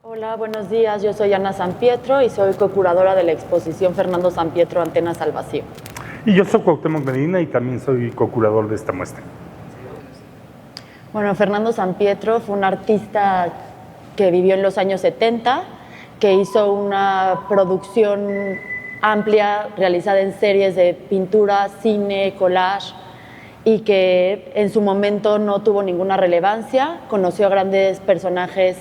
Hola, buenos días. Yo soy Ana Sampietro y soy co-curadora de la exposición Fernando Sampietro, Antenas al Vacío. Y yo soy Cuauhtémoc Medina y también soy co-curador de esta muestra. Bueno, Fernando Sampietro fue un artista que vivió en los años 70, que hizo una producción amplia realizada en series de pintura, cine, collage, y que en su momento no tuvo ninguna relevancia. Conoció a grandes personajes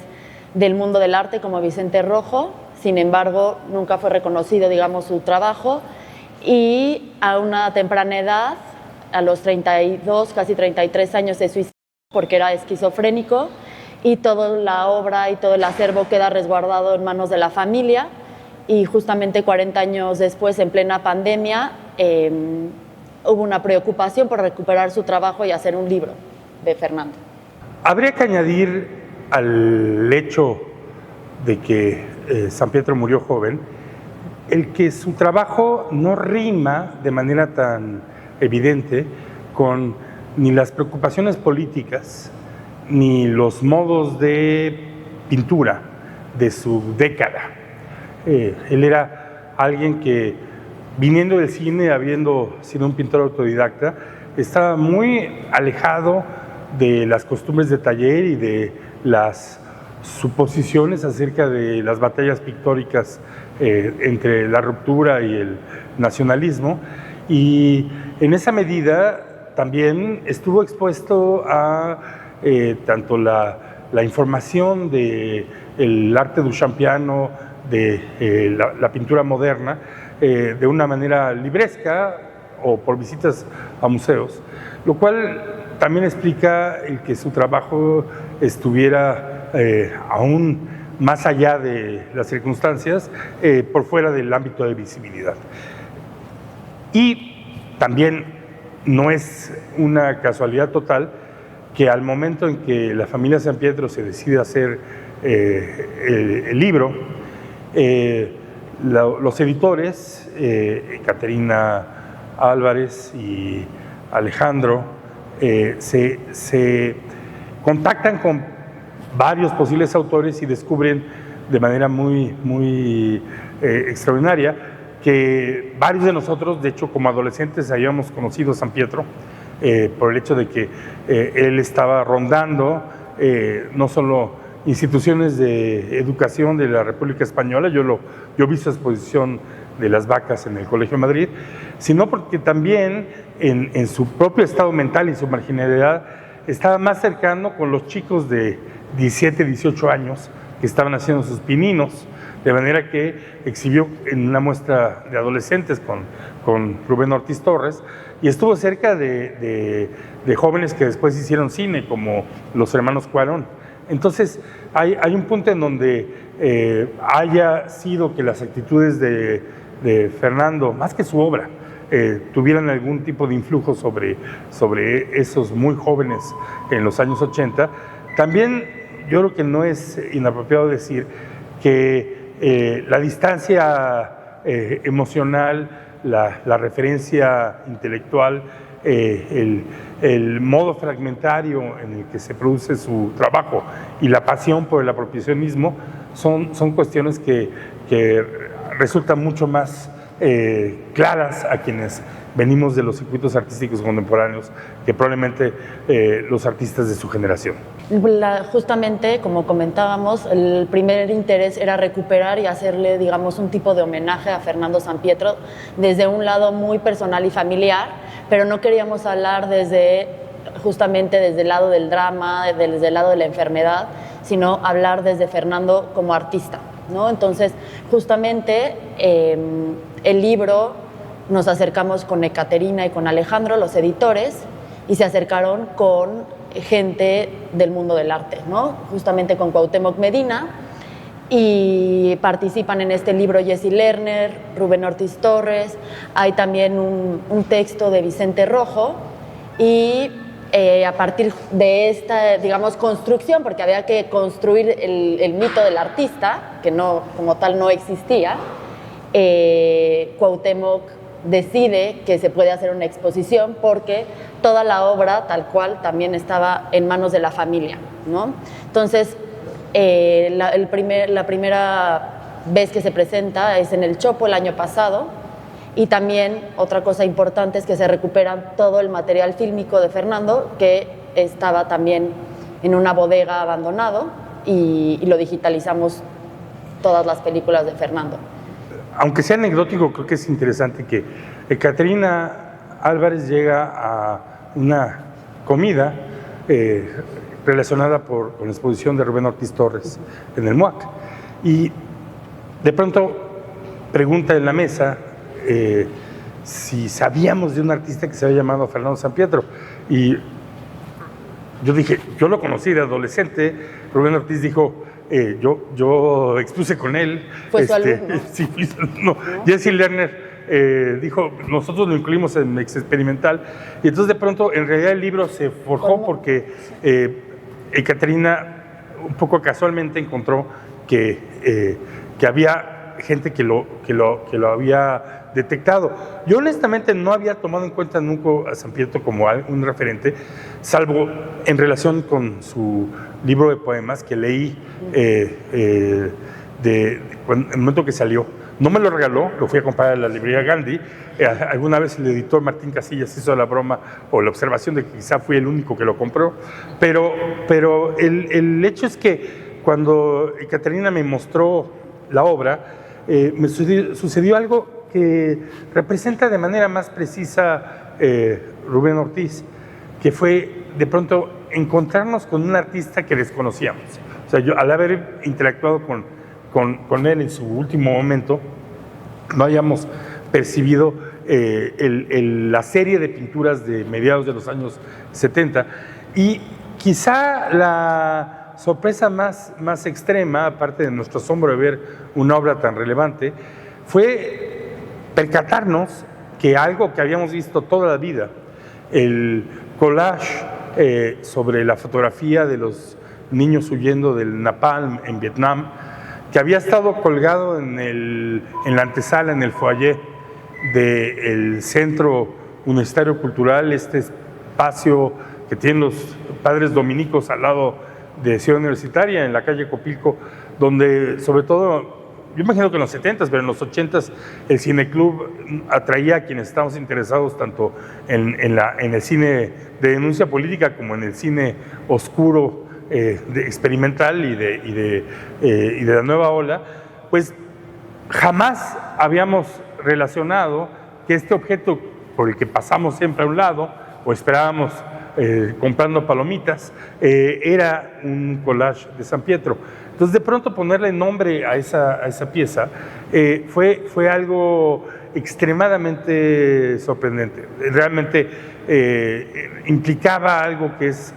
del mundo del arte como Vicente Rojo, sin embargo nunca fue reconocido, digamos, su trabajo, y a una temprana edad, a los 32, casi 33 años, se suicidó porque era esquizofrénico, y toda la obra y todo el acervo queda resguardado en manos de la familia. Y justamente 40 años después, en plena pandemia, hubo una preocupación por recuperar su trabajo y hacer un libro de Fernando. Habría que añadir al hecho de que Sampietro murió joven, el que su trabajo no rima de manera tan evidente con ni las preocupaciones políticas ni los modos de pintura de su década. Él era alguien que, viniendo del cine, habiendo sido un pintor autodidacta, estaba muy alejado de las costumbres de taller y de las suposiciones acerca de las batallas pictóricas entre la ruptura y el nacionalismo, y en esa medida también estuvo expuesto a tanto la información del arte duchampiano, de la pintura moderna, de una manera libresca o por visitas a museos, lo cual también explica el que su trabajo estuviera aún más allá de las circunstancias, por fuera del ámbito de visibilidad. Y también no es una casualidad total que al momento en que la familia Sampietro se decide hacer el libro, los editores, Caterina Álvarez y Alejandro, se contactan con varios posibles autores y descubren de manera muy extraordinaria que varios de nosotros, de hecho como adolescentes, habíamos conocido a Sampietro por el hecho de que él estaba rondando no solo instituciones de educación de la República Española, yo vi su exposición de las vacas en el Colegio de Madrid, sino porque también en su propio estado mental y su marginalidad estaba más cercano con los chicos de 17, 18 años que estaban haciendo sus pininos, de manera que exhibió en una muestra de adolescentes con Rubén Ortiz Torres, y estuvo cerca de jóvenes que después hicieron cine, como los hermanos Cuarón. Entonces hay un punto en donde haya sido que las actitudes de Fernando, más que su obra, tuvieran algún tipo de influjo sobre esos muy jóvenes en los años 80, también yo creo que no es inapropiado decir que la distancia emocional, la referencia intelectual, el modo fragmentario en el que se produce su trabajo y la pasión por el apropiacionismo son cuestiones que resultan mucho más claras a quienes venimos de los circuitos artísticos contemporáneos que probablemente los artistas de su generación. Justamente, como comentábamos, el primer interés era recuperar y hacerle, digamos, un tipo de homenaje a Fernando Sampietro desde un lado muy personal y familiar, pero no queríamos hablar justamente desde el lado del drama, desde el lado de la enfermedad, sino hablar desde Fernando como artista, ¿no? Entonces, justamente el libro nos acercamos con Caterina y con Alejandro, los editores, y se acercaron con gente del mundo del arte, ¿no? Justamente con Cuauhtémoc Medina, y participan en este libro Jessie Lerner, Rubén Ortiz Torres, hay también un texto de Vicente Rojo, y a partir de esta, digamos, construcción, porque había que construir el mito del artista, que no, como tal no existía, Cuauhtémoc decide que se puede hacer una exposición porque toda la obra, tal cual, también estaba en manos de la familia, ¿no? Entonces, La primera vez que se presenta es en el Chopo el año pasado, y también otra cosa importante es que se recupera todo el material fílmico de Fernando, que estaba también en una bodega abandonado, y lo digitalizamos todas las películas de Fernando. Aunque sea anecdótico, creo que es interesante que Caterina Álvarez llega a una comida relacionada con la exposición de Rubén Ortiz Torres en el MUAC, y de pronto pregunta en la mesa si sabíamos de un artista que se había llamado Fernando Sampietro, y yo dije, yo lo conocí de adolescente. Rubén Ortiz dijo, yo expuse con él. ¿Fue su alumno? Sí, fui su alumno. Jesse Lerner dijo, nosotros lo incluimos en Experimental, y entonces de pronto en realidad el libro se forjó porque Caterina un poco casualmente encontró que había gente que lo había detectado. Yo honestamente no había tomado en cuenta nunca a Sampietro como un referente, salvo en relación con su libro de poemas que leí en el momento que salió. No me lo regaló, lo fui a comprar a la librería Gandhi. Alguna vez el editor Martín Casillas hizo la broma o la observación de que quizá fui el único que lo compró, pero el hecho es que cuando Caterina me mostró la obra, me sucedió algo que representa de manera más precisa Rubén Ortiz, que fue de pronto encontrarnos con un artista que desconocíamos. O sea, yo al haber interactuado con él en su último momento, no habíamos percibido la serie de pinturas de mediados de los años 70, y quizá la sorpresa más extrema, aparte de nuestro asombro de ver una obra tan relevante, fue percatarnos que algo que habíamos visto toda la vida, el collage sobre la fotografía de los niños huyendo del napalm en Vietnam, que había estado colgado en la antesala, en el foyer del Centro Universitario Cultural, este espacio que tienen los padres dominicos al lado de Ciudad Universitaria, en la calle Copilco, donde sobre todo, yo imagino que en los 70s, pero en los 80s, el cineclub atraía a quienes estábamos interesados tanto en el cine de denuncia política como en el cine oscuro, experimental y de la nueva ola. Pues jamás habíamos relacionado que este objeto por el que pasamos siempre a un lado o esperábamos comprando palomitas era un collage de Sampietro. Entonces de pronto ponerle nombre a esa pieza fue algo extremadamente sorprendente. Realmente implicaba algo que es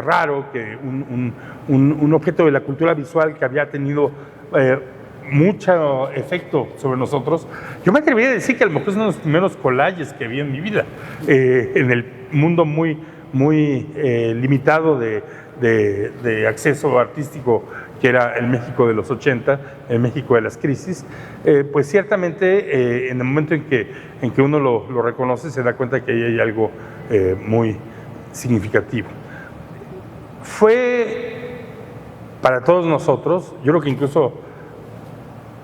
raro, que un objeto de la cultura visual que había tenido mucho efecto sobre nosotros. Yo me atrevería a decir que a lo mejor es uno de los primeros collages que vi en mi vida, en el mundo muy limitado de acceso artístico que era el México de los 80, el México de las crisis. Pues ciertamente en el momento en que uno lo reconoce se da cuenta que ahí hay algo muy significativo. Fue para todos nosotros, yo creo que incluso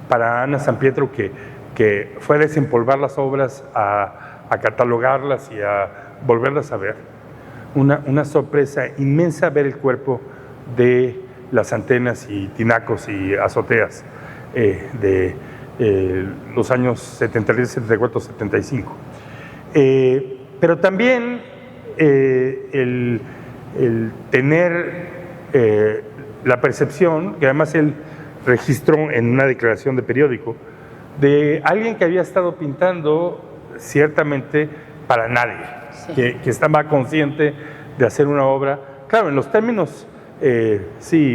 para Ana Sampietro, que fue a desempolvar las obras, a catalogarlas y a volverlas a ver, una sorpresa inmensa ver el cuerpo de las antenas y tinacos y azoteas de los años 73, 74, 75. Pero también el tener la percepción, que además él registró en una declaración de periódico, de alguien que había estado pintando ciertamente para nadie, sí, que estaba consciente de hacer una obra, claro, en los términos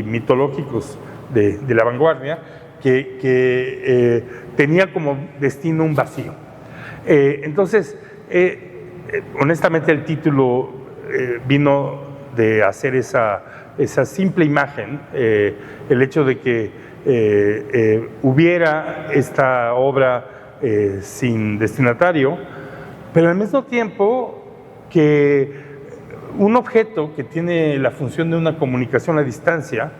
mitológicos de la vanguardia, que tenía como destino un vacío. Entonces, honestamente el título vino de hacer esa simple imagen, el hecho de que hubiera esta obra sin destinatario, pero al mismo tiempo que un objeto que tiene la función de una comunicación a distancia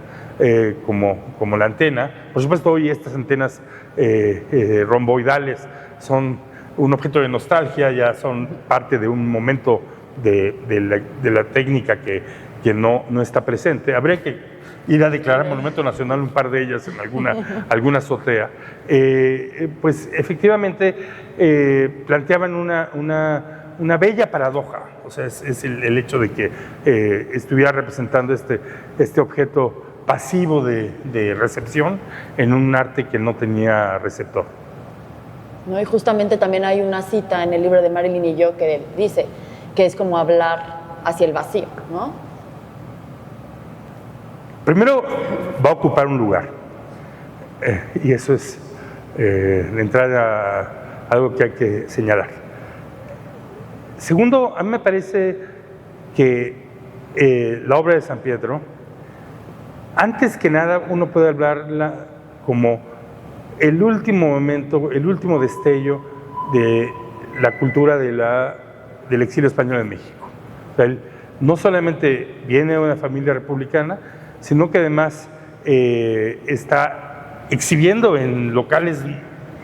como la antena. Por supuesto, hoy estas antenas romboidales son un objeto de nostalgia, ya son parte de un momento de la técnica que no está presente. Habría que ir a declarar monumento nacional un par de ellas en alguna azotea. Pues efectivamente planteaban una bella paradoja, o sea, es el hecho de que estuviera representando este objeto pasivo de recepción en un arte que no tenía receptor. ¿No? Y justamente también hay una cita en el libro de Marilyn y yo que dice que es como hablar hacia el vacío, ¿no? Primero, va a ocupar un lugar, y eso es de entrada algo que hay que señalar. Segundo, a mí me parece que la obra de San Pietro, antes que nada, uno puede hablarla como el último momento, el último destello de la cultura del exilio español en México. O sea, él no solamente viene de una familia republicana, sino que además está exhibiendo en locales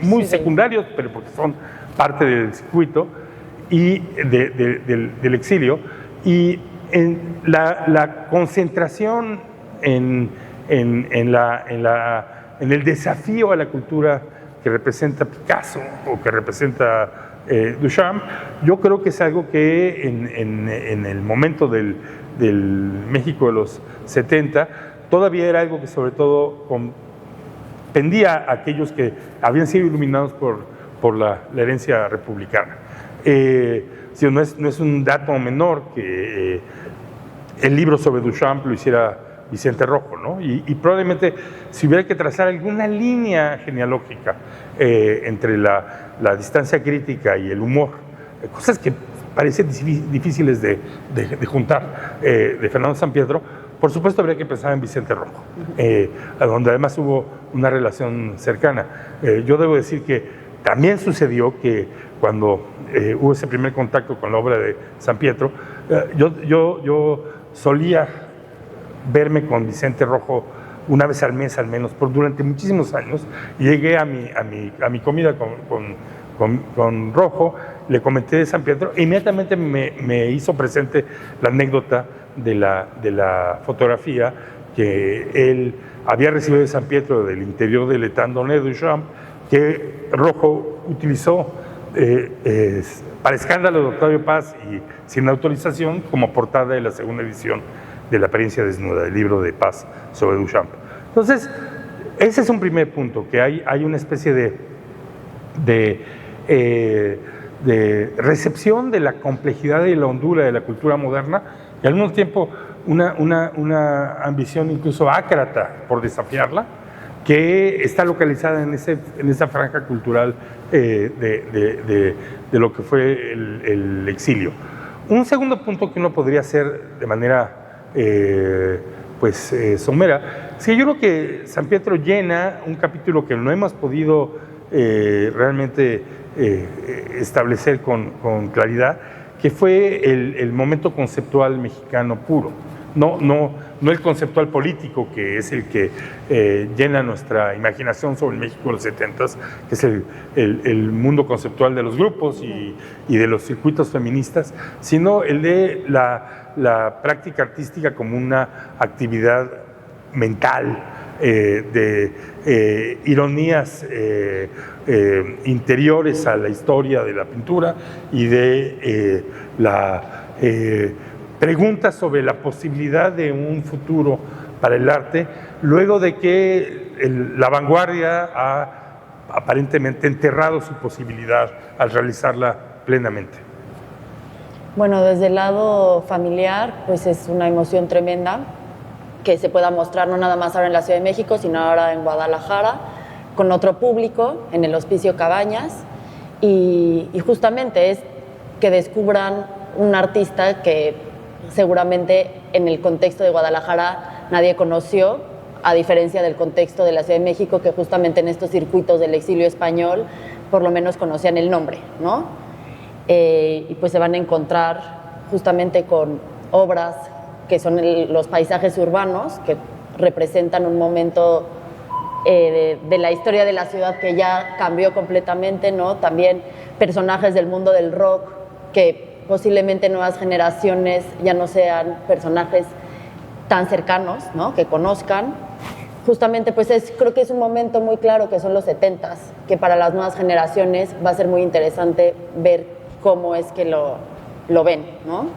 muy secundarios, pero porque son parte del circuito y del exilio, y en la concentración en el desafío a la cultura que representa Picasso o que representa Duchamp, yo creo que es algo que en el momento del México de los 70 todavía era algo que sobre todo pendía a aquellos que habían sido iluminados por la herencia republicana. No es un dato menor que el libro sobre Duchamp lo hiciera Vicente Rojo, ¿no? Y probablemente si hubiera que trazar alguna línea genealógica entre la distancia crítica y el humor, cosas que parecen difíciles de juntar, de Fernando San Pietro, por supuesto habría que pensar en Vicente Rojo, donde además hubo una relación cercana. Yo debo decir que también sucedió que cuando hubo ese primer contacto con la obra de San Pietro, yo solía verme con Vicente Rojo una vez al mes al menos, durante muchísimos años, y llegué a mi comida con Rojo, le comenté de San Pietro, e inmediatamente me hizo presente la anécdota de la fotografía que él había recibido de San Pietro del interior del Étang Donné de Duchamp, que Rojo utilizó para escándalo de Octavio Paz y sin autorización como portada de la segunda edición de La apariencia desnuda, del libro de Paz sobre Duchamp. Entonces, ese es un primer punto, que hay una especie de recepción de la complejidad y la hondura de la cultura moderna, y al mismo tiempo una ambición incluso ácrata por desafiarla, que está localizada en esa franja cultural de lo que fue el exilio. Un segundo punto que uno podría hacer de manera somera, es que yo creo que San Pietro llena un capítulo que no hemos podido realmente establecer con claridad, que fue el momento conceptual mexicano puro. No el conceptual político, que es el que llena nuestra imaginación sobre el México de los 70s, que es el mundo conceptual de los grupos y de los circuitos feministas, sino el de la práctica artística como una actividad mental, de ironías interiores a la historia de la pintura y de preguntas sobre la posibilidad de un futuro para el arte, luego de que la vanguardia ha aparentemente enterrado su posibilidad al realizarla plenamente. Bueno, desde el lado familiar, pues es una emoción tremenda que se pueda mostrar no nada más ahora en la Ciudad de México, sino ahora en Guadalajara, con otro público, en el Hospicio Cabañas, y justamente es que descubran un artista que seguramente en el contexto de Guadalajara nadie conoció, a diferencia del contexto de la Ciudad de México, que justamente en estos circuitos del exilio español por lo menos conocían el nombre, ¿no? Y pues se van a encontrar justamente con obras que son los paisajes urbanos, que representan un momento de la historia de la ciudad que ya cambió completamente, ¿no? También personajes del mundo del rock que posiblemente nuevas generaciones ya no sean personajes tan cercanos, ¿no? Que conozcan. Justamente, pues creo que es un momento muy claro que son los 70s, que para las nuevas generaciones va a ser muy interesante ver cómo es que lo ven, ¿no?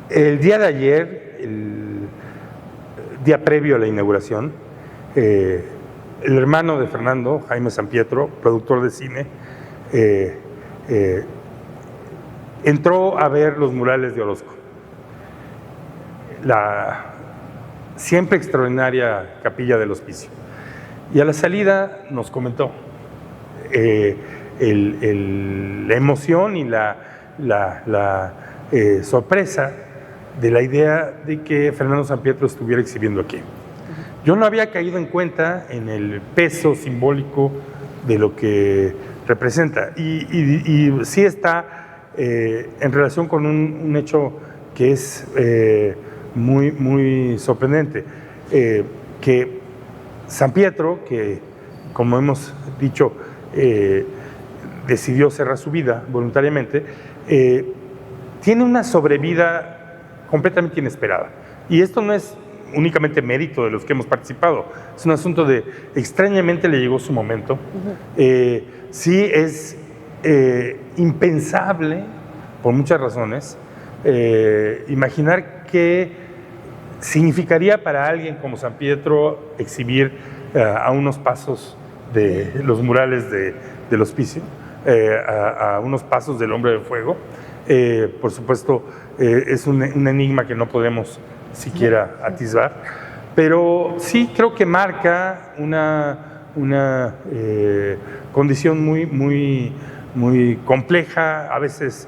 El día de ayer, el día previo a la inauguración, el hermano de Fernando, Jaime Sampietro, productor de cine, entró a ver los murales de Orozco. La siempre extraordinaria capilla del Hospicio. Y a la salida nos comentó la emoción y la sorpresa de la idea de que Fernando Sampietro estuviera exhibiendo aquí. Yo no había caído en cuenta en el peso simbólico de lo que representa y sí está en relación con un hecho que es muy sorprendente, que Sampietro, que como hemos dicho decidió cerrar su vida voluntariamente, tiene una sobrevida completamente inesperada. Y esto no es únicamente mérito de los que hemos participado, es un asunto de, extrañamente le llegó su momento. Sí es impensable, por muchas razones, imaginar qué significaría para alguien como Sampietro exhibir a unos pasos de los murales del Hospicio, a unos pasos del Hombre de Fuego. Por supuesto, es un enigma que no podemos siquiera atisbar, pero sí creo que marca una condición muy compleja, a veces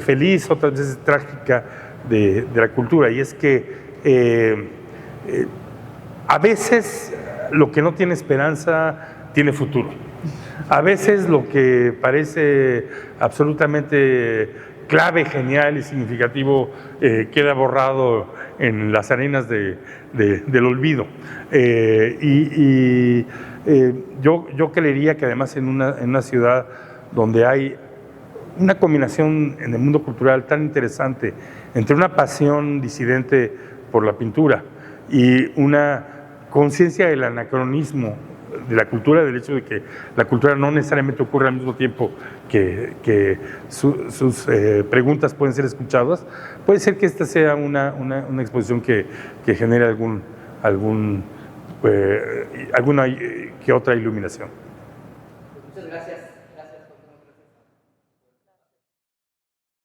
feliz, otras veces trágica de la cultura, y es que a veces lo que no tiene esperanza tiene futuro. A veces lo que parece absolutamente clave, genial y significativo queda borrado en las arenas del olvido. Yo creería que además en una ciudad donde hay una combinación en el mundo cultural tan interesante entre una pasión disidente por la pintura y una conciencia del anacronismo de la cultura, del hecho de que la cultura no necesariamente ocurre al mismo tiempo que sus preguntas pueden ser escuchadas, puede ser que esta sea una exposición que genere alguna que otra iluminación. Muchas gracias. Gracias.